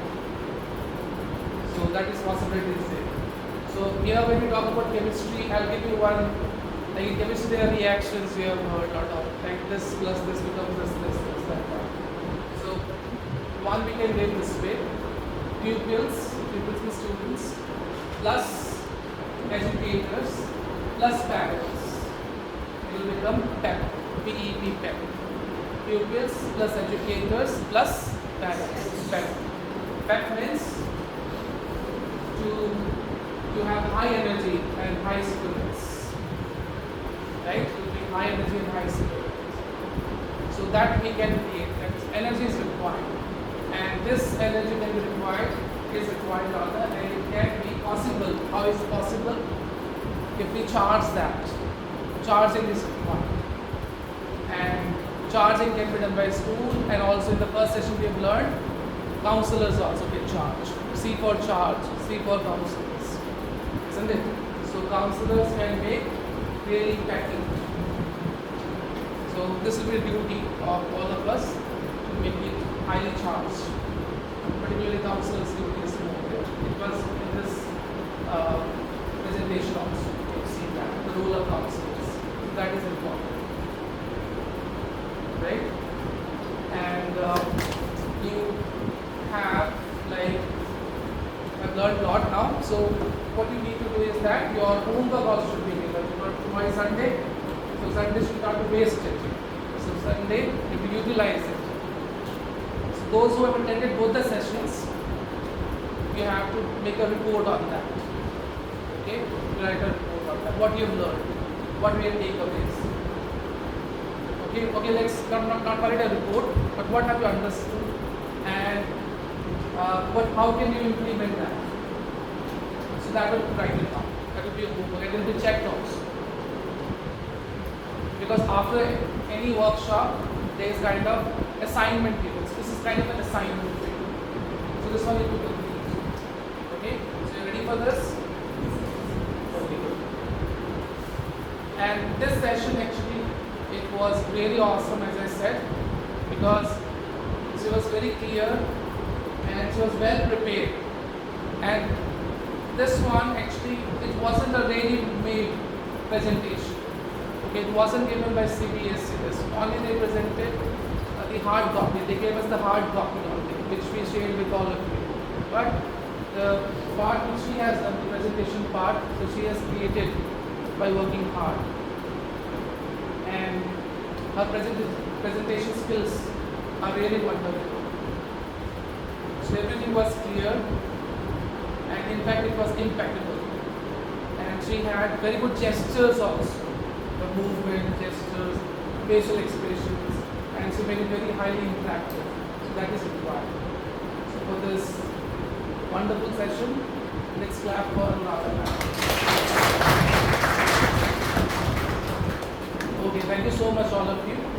Speaker 5: So that is possibility is there. So here when we talk about chemistry, I'll give you one. Like in chemistry, there are reactions we have heard a lot of. Like this plus this becomes this, that. So one we can get this way. Pupils means students, plus educators, plus parents. It will become PEP, PEP, PEP. Pupils plus educators plus parents. PEP. PEP means to have high energy and high spirits. Right? To be high energy and high spirits. So that we can create. That energy is required. And this energy can be required, is required rather, and it can be possible. How is it possible? If we charge that. Charging is required. And charging can be done by school, and also in the first session we have learned counselors also get charged. C for charge, C for counselors. Isn't it? So counselors can make really packing. So this will be the duty of all of us to make it highly charged. Particularly counselors duty is more. It was in this presentation also. You see that the role of counselors. That is important. Right? And you have like I've learned a lot now. So what you need to do is that your homework also should be given. Tomorrow is Sunday, so Sunday should not be wasted. So Sunday you will utilize it. So those who have attended both the sessions, you have to make a report on that. Okay, write a report on that. What you have learned, what were your takeaways. Okay, let's not call it a report, but what have you understood, and how can you implement that? So that will write it down. That will be a homework. It will be checked also. Because after any workshop, there is kind of assignment given. So this is kind of an assignment. So this one you will complete. Okay, so you ready for this? Okay. And this session actually, it was really awesome, as I said, because she was very clear and she was well prepared. And this one actually, it wasn't a ready-made presentation. Okay, it wasn't given by CBSE. Only they presented the hard copy. They gave us the hard copy only, which we shared with all of you. But the part which she has done, the presentation part, so she has created by working hard. And her presentation skills are really wonderful. So everything was clear, and in fact it was impeccable. And she had very good gestures also, the movement, gestures, facial expressions, and she made it very highly interactive. So that is required. So for this wonderful session, let's clap for Anuradha ma'am. Okay, thank you so much all of you.